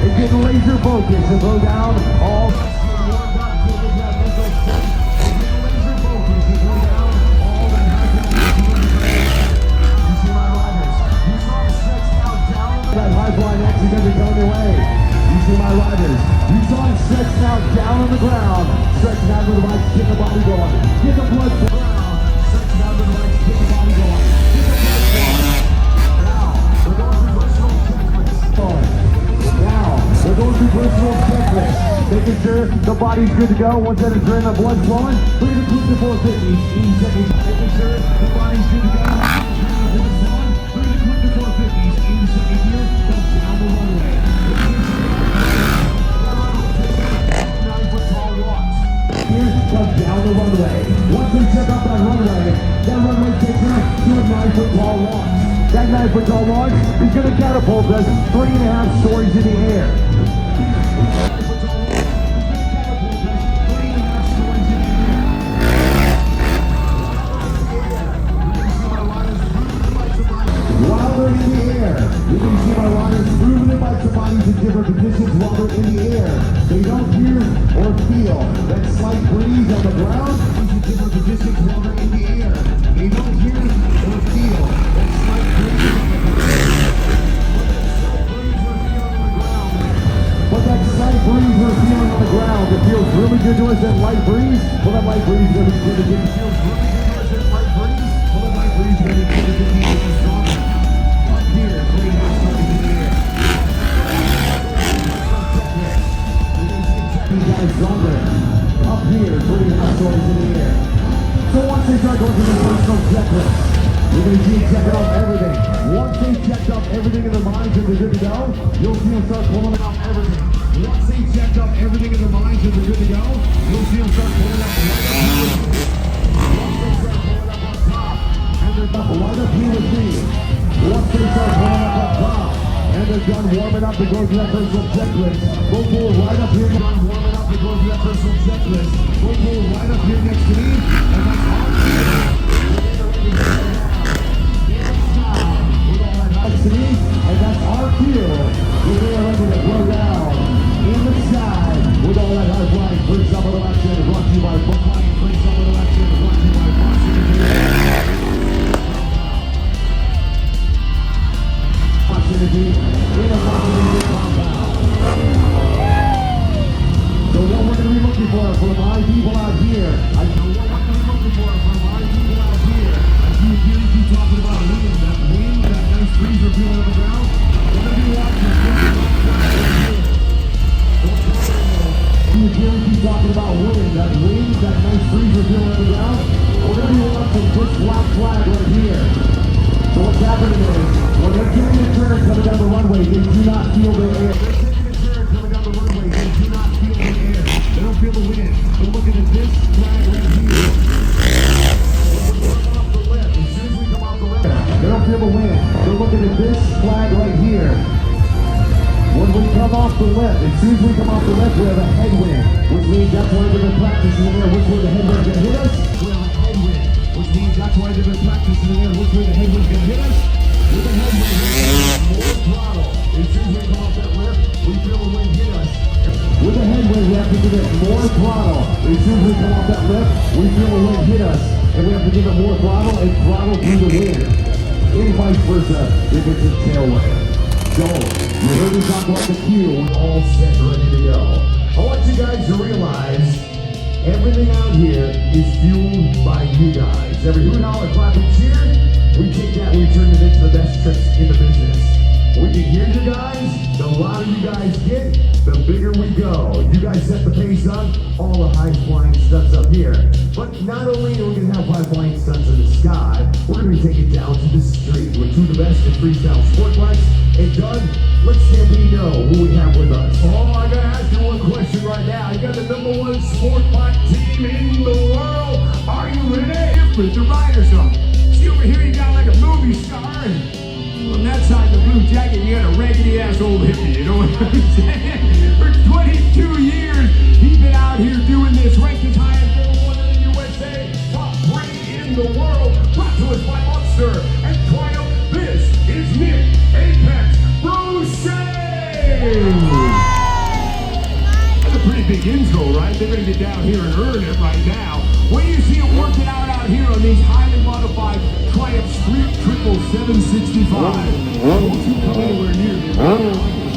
and get laser focus and slow down all. Pipeline X is going to be coming your way. You see my riders. You saw him stretching out down on the ground. Stretching out with the bikes, get the body going. Get the blood to the ground. Stretching out with the bikes, get the body going. Get the blood going. Now, we're going through personal checklist. Now, we're going through personal checklist. Making sure the body's good to go. Once that adrenaline blood flowing, we're going to push the 450s. 80 seconds. Making sure the body's good to go. Comes down the runway. Once we check out that runway takes us to a 9-foot tall launch. That 9-foot tall launch is going to catapult us 3.5 stories in the air. While they're in the air, you can see my riders moving their bikes and bodies in different positions while they're in the air. They don't hear or feel that slight breeze on the ground. In different positions while they're in the air. They don't hear or feel that slight breeze on the ground. But that slight breeze we're feeling on the ground, it feels really good to us, that light breeze. Well, that light breeze is going to be good to get. It feels really good to us, that light breeze. Well, that light breeze is going to be good to get stronger. Up here, 3.5 stories in the air. You guys stronger. Up here, 3.5 stories in the air. So once they start going to the personal checklist, we're going to keep checking off everything. Once they checked off everything in their minds and they're good to go, you'll see them start pulling out everything. Once they checked off everything in their minds and they're good to go, you'll see them start pulling out right up. Once they start pulling up on top, and they're right up here with me. Once they start pulling up on top, and they're done warming up to go to that personal checklist, we'll pull right up here, done warming up to go to that personal checklist. We'll pull right up here next to me, and that's all. Next to me, and that's our field. We're ready to blow down in the sky with all that high flying free summer action brought to you by free summer action brought to you by Opportunity in a compound. So what we're going to be looking for my people out here, I know what we're going to be looking for my people out here. I see you hearing you talking about wind, that nice breeze we're feeling on the ground. We're going to be watching. You hearing you talking about wind, that nice breeze we're feeling on the ground. We're going to be watching this black flag right here. So what's happening is, when they're taking a turn coming down the runway, they do not feel the air. They're taking a turn coming down the runway, they do not feel the air. They don't feel the wind. They're looking at this flag right here. We're coming off the lip. As soon as we come off the lip, they don't feel the wind. They're looking at this flag right here. When we come off the lip, as soon as we come off the lip, we have a headwind, which means that's why they've been practicing there, which way the headwind can hit us. We have a headwind, which means that's why they've been practicing there, which way the headwind can hit us. With the headwind, more throttle. As soon as we come off that lip, we feel the wind hit us. With the headwind, we have to give it more throttle. As soon as we come off that lip, we feel the wind hit us. And we have to give it more throttle and throttle through the wind. And vice versa, if it's a tailwind. So, you heard me talk about the cue, we're all set, ready to go. I want you guys to realize everything out here is fueled by you guys. Every $2 clap and cheer, we take that, we turn it into the best tricks in the business. We can hear you guys, the louder you guys get, the bigger we go. You guys set the pace up, all the high-flying stunts up here. But not only are we going to have high-flying stunts in the sky, we're going to be taking it down to the street with two of the best in freestyle sport bikes. And Doug, let's Stampede know who we have with us. Oh, I gotta ask you one question right now. You got the #1 sport bike team in the world. Are you ready? With the riders on. See over here, you got like a movie star, and on that side, the blue jacket, you got a raggedy ass old hippie. You know what I'm saying? For 22 years, he's been out here doing this, ranked as high as #1 in the USA, top 3 in the world. Brought to us by Monster and Triumph. This is Nick Apex Bruce. big intro, right? They're going to get down here and earn it right now. When you see them working out here on these highly modified Triumph Street Triple 765. Don't you come anywhere near them.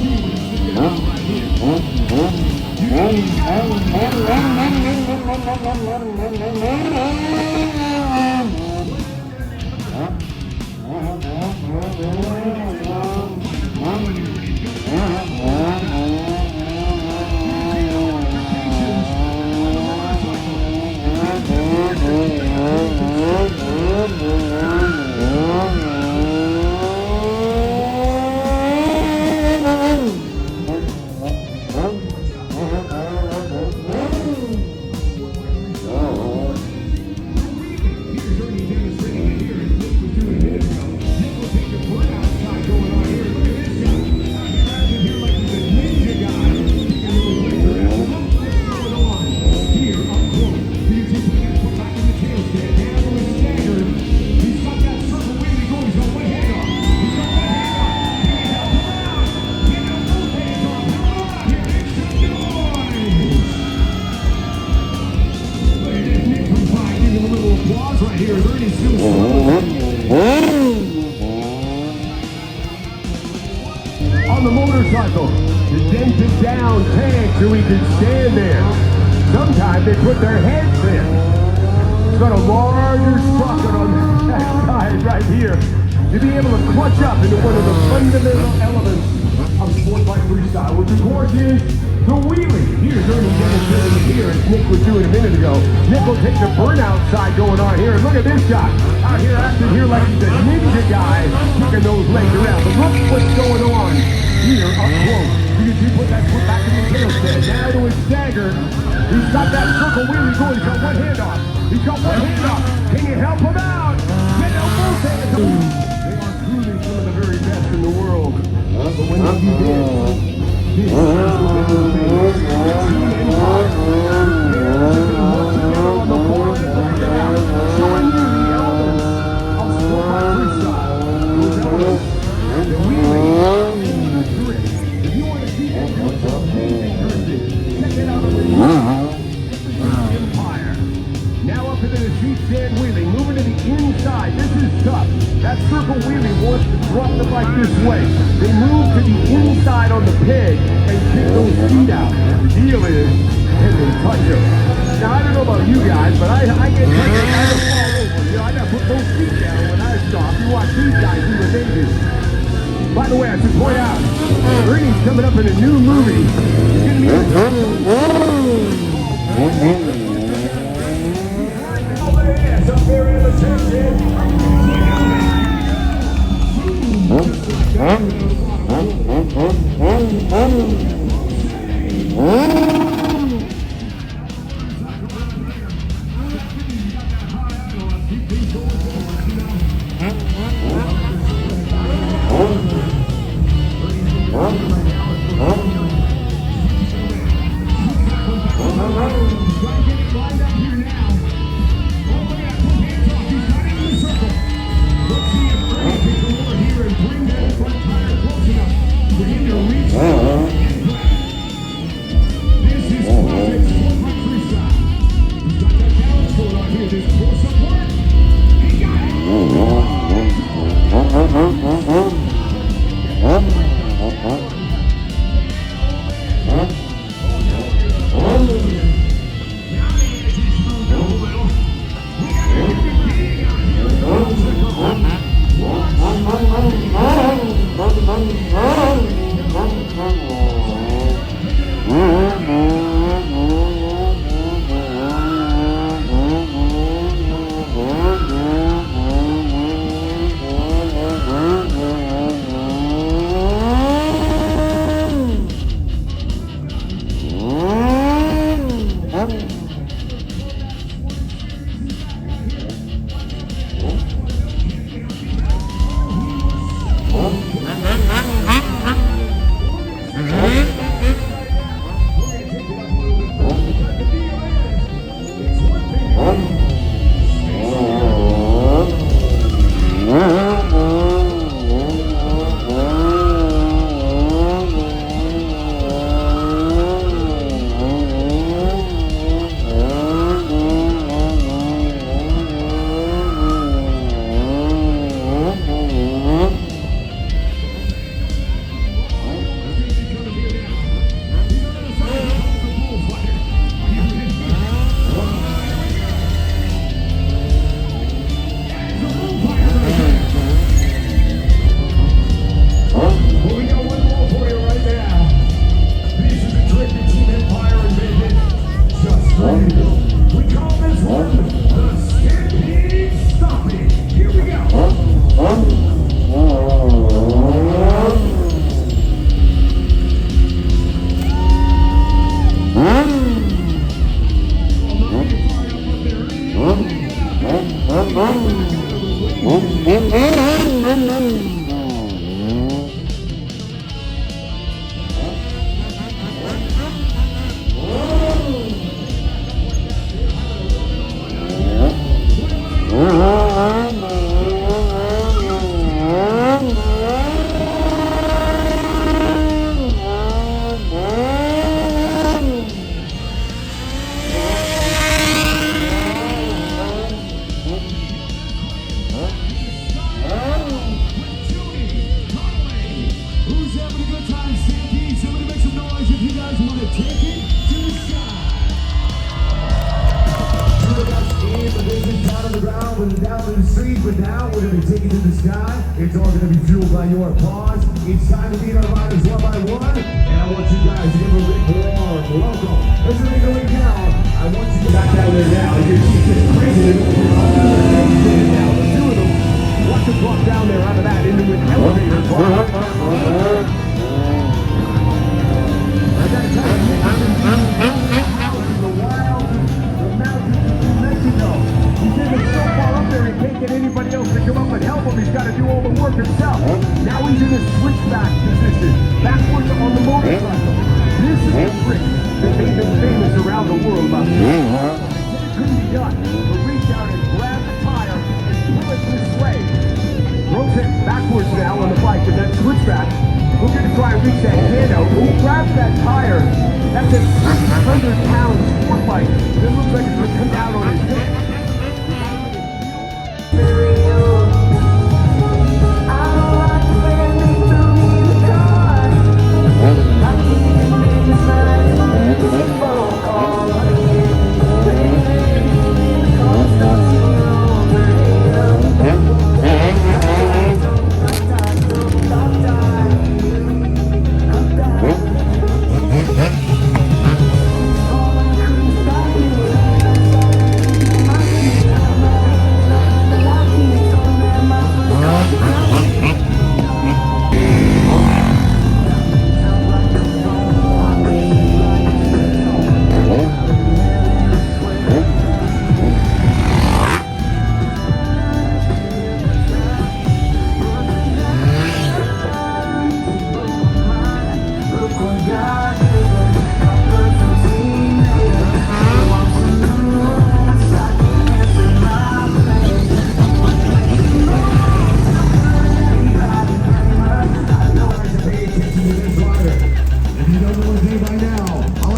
On the motorcycle, the dented down tank so he can stand there. Sometimes they put their heads in. It's got a larger sprocket on that side right here to be able to clutch up into one of the fundamental elements of sport bike freestyle, which of course is the wheelie. Here's Ernie demonstrating it here, as Nick was doing a minute ago. Nick will take the burnout side going on here, and look at this guy out here acting here like he's a ninja guy, kicking those legs around. But look what's going on here up close. You can see put that foot back in the tail stand. Now to his stagger. He's got that circle wheelie going. He's got one hand off. He's got one hand off. Can you help him out? Get no both hands. They are truly some of the very best in the world. But when they do this, this is on the board, showing you the elements of sport bike freestyle. Those elements, the wheelie, the drift. If you want to see that check it out on the Empire. Now up into the seat stand wheelie, moving to the inside. This is tough. That circle wheelie wants to drop the bike this way. They move to the inside on the peg and kick those feet out. The deal is, can they touch them? Now, I don't know about you guys, but I get taken, I just fall over. You know, I gotta put those feet down when I stop. You watch these guys do what they do. By the way, I should point out, Ernie's coming up in a new movie. He's gonna be up there in the take it to the sky. To the best in the business, down on the ground, but down to the street. But now we're going to take it to the sky. It's all going to be fueled by your applause. It's time to meet our riders one by one. And I want you guys to give a big warm welcome. As we make our way down, I want you to back down there now. You're just crazy. Now, the two of them. Watch them walk down there out of that into an elevator. I gotta tell you, the wild, the mountains of Mexico. He's even so far up there he can't get anybody else to come up and help him. He's got to do all the work himself. Now he's in a switchback position, backwards on the motorcycle. This is a trick that made them famous around the world about this. It couldn't be done, but reach out and grab the tire and pull it this way. Rotate backwards now on the bike and then switch back. We're going to try and reach that hand out. We'll grab that tire. That's a 600-pound sport bike. It looks like it's going to come down on his head.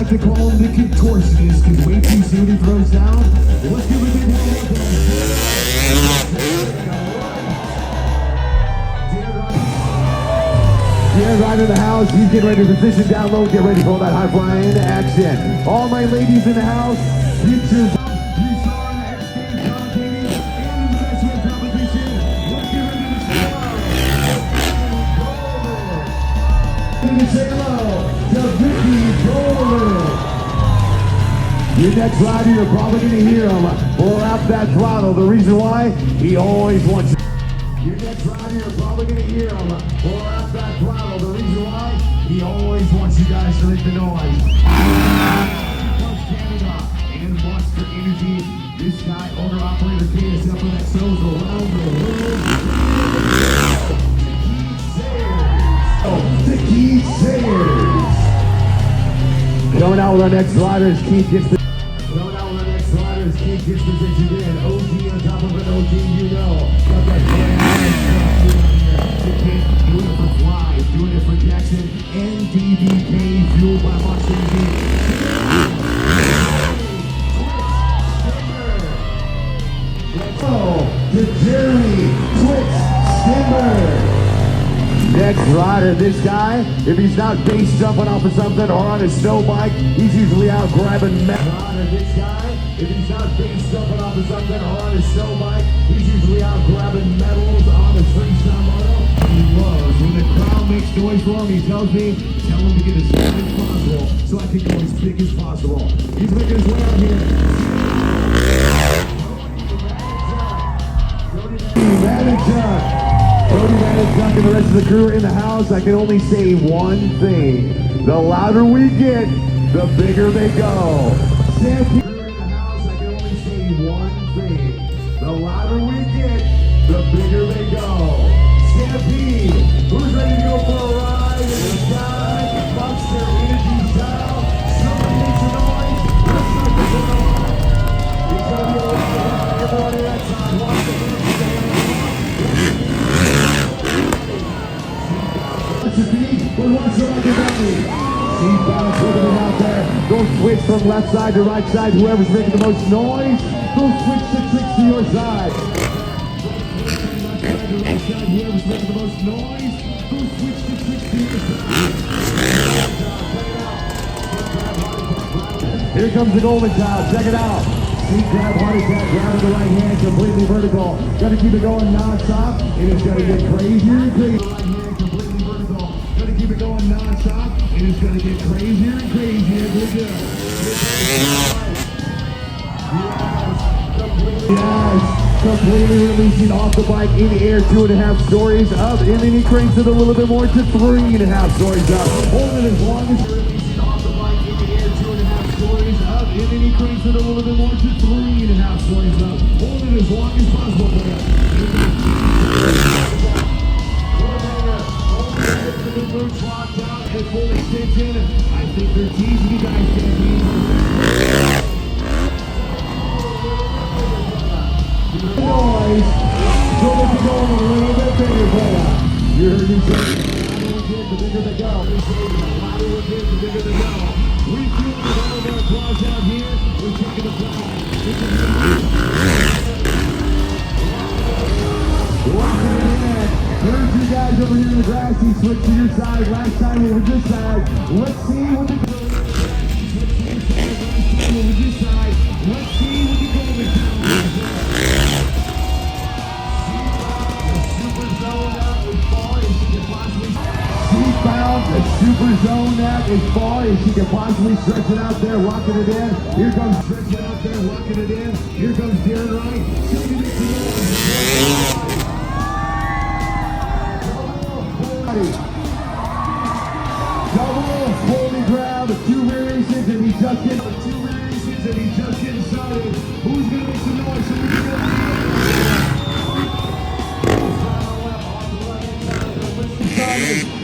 They call him the contortionist because way too soon he throws down. Let's give a big one. Dear rider in the house, he's getting ready to position down low, get ready for that high flying action. All my ladies in the house, get your say hello to Vicky Golden. Your next rider, you're probably going to hear him blow out that throttle. The reason why, he always wants you. Your next rider, you're probably going to hear him blow out that throttle. The reason why, he always wants you guys to make the noise. Canada and Monster Energy. This guy, owner-operator, KSF that shows around the world. The Keith Sayers. Coming out with our next riders, Keith gets the position in. OG on top of an OG, you know. Got that you can't do it for Fly, doing it for Jackson, and DBK, fueled by Monster Energy. Let's go to Jerry Twix Stimmer. Next rider, this guy, if he's not base jumping off of something or on a snow bike, he's usually out grabbing metal. This guy, if he's not base jumping off of something or on a snow bike, he's usually out grabbing medals on a freestyle moto. He loves when the crowd makes noise for him. He tells me, tell him to get as big as possible so I can go as big as possible. He's making his way out here. Manager. Cody Manning, and the rest of the crew are in the house. I can only say one thing. The louder we get, the bigger they go. Stampede in the house. I can only say one thing. The louder we get, the bigger they go. Stampede, who's ready to go for a ride in the sky? Monster Energy style. Somebody make some noise. Let's make some noise. It's going to be a lot of fun. Everybody that's on watch the Seatbelts, look at it out there. Go switch from left side to right side. Whoever's making the most noise, go switch the tricks to your side. Whoever's making the most noise, go switch the tricks to your side. Here comes the golden child. Check it out. Seat grab, heart attack, grab with the right hand, completely vertical. Gotta keep it going non-stop, and it's gonna get crazier and crazier. Right hand, completely vertical. Gotta keep it going non-stop, and it's gonna get crazier and crazier. Good job. Yes, completely releasing off the bike in the air, 2.5 stories up, and then he cranks it a little bit more to 3.5 stories up. Hold it as long as you're releasing off the bike in the air, 2.5 stories up, and then he cranks it a little bit more to 3.5 stories up. Hold it as long as possible, player. The boots locked out at full extension. I think they're teasing you guys, Stampede. Noise, so they can go a little bit bigger, player. You heard me say, the bigger they go. The bigger they go. We feel the round of applause out here. We're taking the flag. Walking it in. There's you guys over here in the grass. He switched to your side. Last time it was this side. Let's see what the this side. Let's see what the golden child. Super zone that as far as she can possibly stretch it out there, rocking it in. Here comes stretching it out there, rocking it in. Here comes Darren Wright. Double holy ground, 2 variations, and he just gets 2 variations, and he just getting started. Who's gonna make some noise? So we can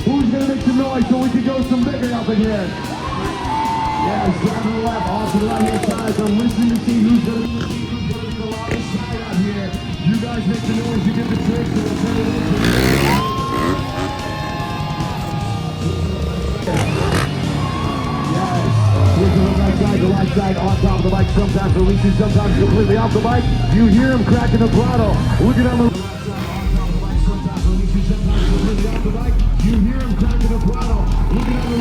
Who's gonna make some noise so we can go some bigger up in here? Yeah, driving the left off to the right hand side. So I'm listening to see who's gonna be the loudest side out here. You guys make the noise, you get the tricks, and we'll turn it into. Yes, here's the right side, on top of the bike, sometimes releasing, sometimes completely off the bike. You hear him cracking the throttle. Look at him. You hear him cracking the throttle. Looking on the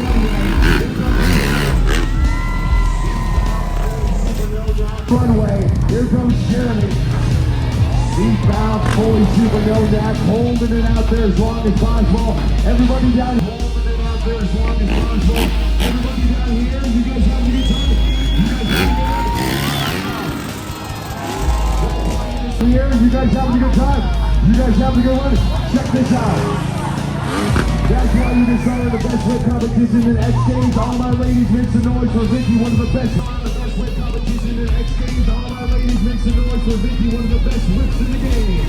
runway. Here comes Jeremy. Seatbound, fully super no neck, holding it out there as long as possible. Everybody down here, holding it out there as long as possible. Everybody down here, you guys having a good time? You guys having a good time? Here, you guys having a good time? You guys having a good one? Check this out. That's why you decided the best weight competition in X Games. All my ladies make some noise for Vicky, one of the best. The best weight competition in X Games. All my ladies make some noise for Vicky, one of the best whips in the game.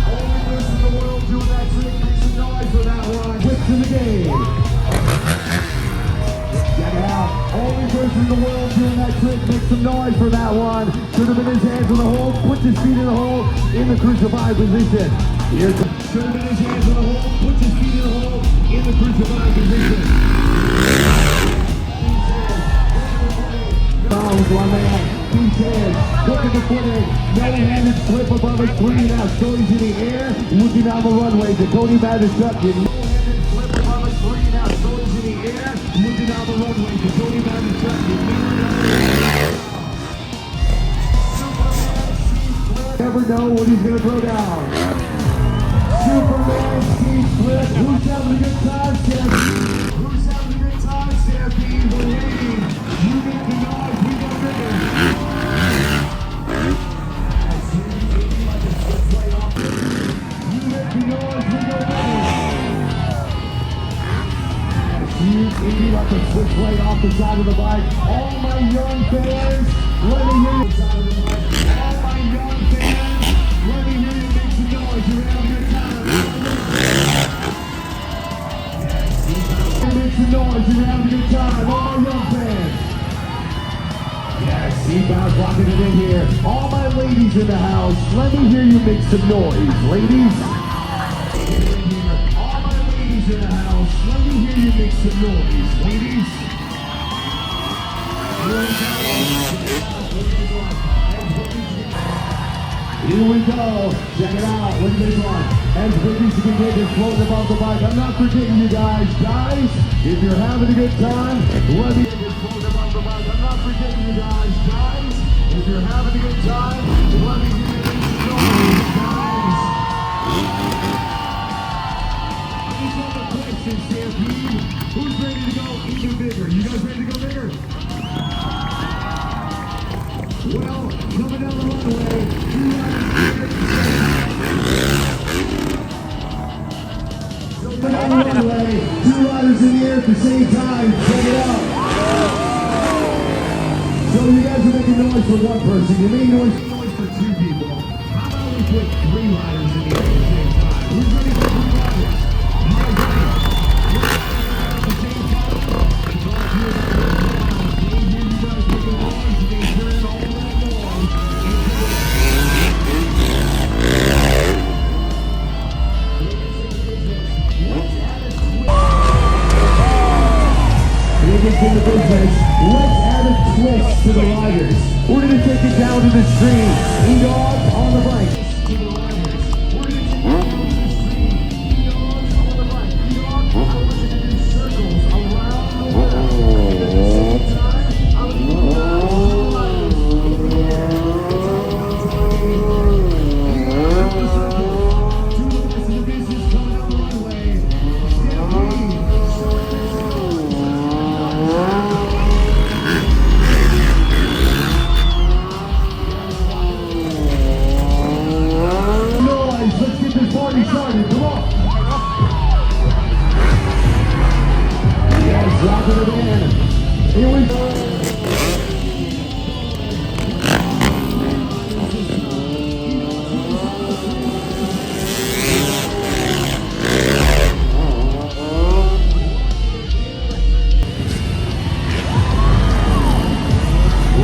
Only person in the world doing that trick. Make some noise for that one. Whips in the game. Check it out. Only person in the world doing that trick. Make some noise for that one. Should have been his hands in the hole. Puts his feet in the hole in the crucified position. Here should have been his hands in the hole, puts his feet in the hole, in the crucified position. Bounds, my man, deep hands, looking the footing, no-handed flip above his 3.5 stories in the air, looking down the runway to Cody Madison. No-handed flip above his 3.5 stories in the air, looking down the runway to Cody Madison. Never know what he's going to throw down. Superman, Steve Flip, who's having a good time, Stampede? Who's having a good time, Stampede? The ladies, you make the noise, we go bigger. You make the noise, we go bigger. You like a switchblade off the side of the bike. All my young fans, let me hear you. All my young fans, let me hear you make some noise. You're having a good time. Make some noise, you're having a good time, all my young fans. Yes, seatbound rocking it in here. All my ladies in the house, let me hear you make some noise, ladies. All my ladies in the house, let me hear you make some noise, ladies. Here we go. Check it out. Look at this one. as big as you can get is floating above the bike. I'm not forgetting you guys. Guys, if you're having a good time, let me get floating above the bike. I'm not forgetting you guys. Guys, if you're having a good time, let me give you this noise, guys. I just have a question, Stampede. Who's ready to go even bigger? You guys ready to go bigger? Well, coming down the runway, two riders in the air at the same time. Check it out. So you guys are making noise for one person. You made noise for two people. How about we put three riders in the air at the same time? Who's ready for three riders? You guys ready? At the same time. It's all two of them. They hear you guys making noise. They turn all that noise into the business. Let's add a twist to the riders. We're going to take it down to the street. E-Dogs on the bike. To the riders. We're going to take it down to the street. E-Dogs on the bike. E-Dogs, I want you to do circles around the world. At the same time, I want you to do riders. To the rest of the business coming down the runway. Let's get this party started. Come on. Yes, dropping it in. Here we go.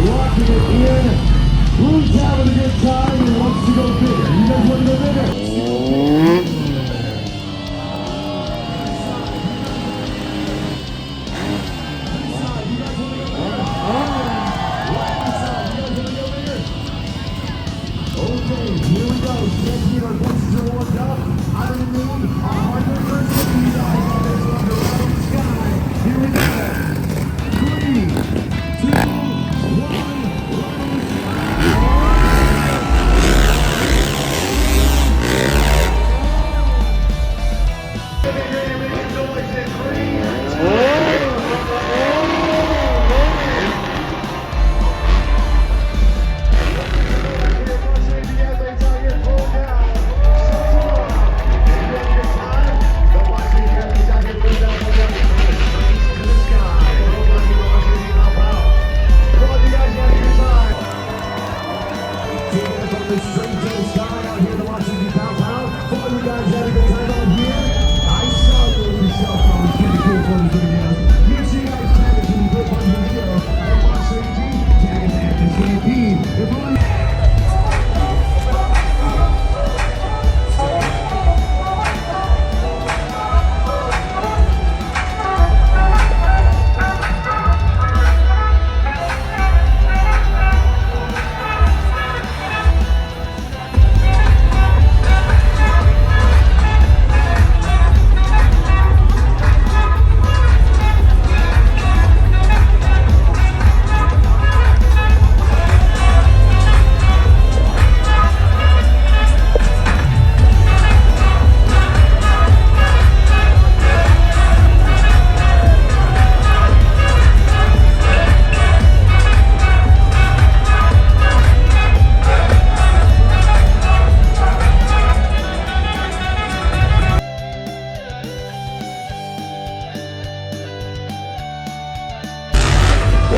Rocking it in. Who's having a good time and wants to go bigger? You guys want to go bigger? Okay, here we go. Stampede, our voices are warmed up. I don't need a hardware person for you guys on this under the sky. Here we go. 3, 2, 1.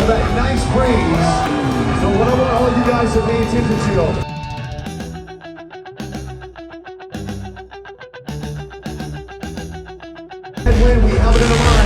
That nice praise. So what I want all of you guys to pay attention to. And when we have it in the mind.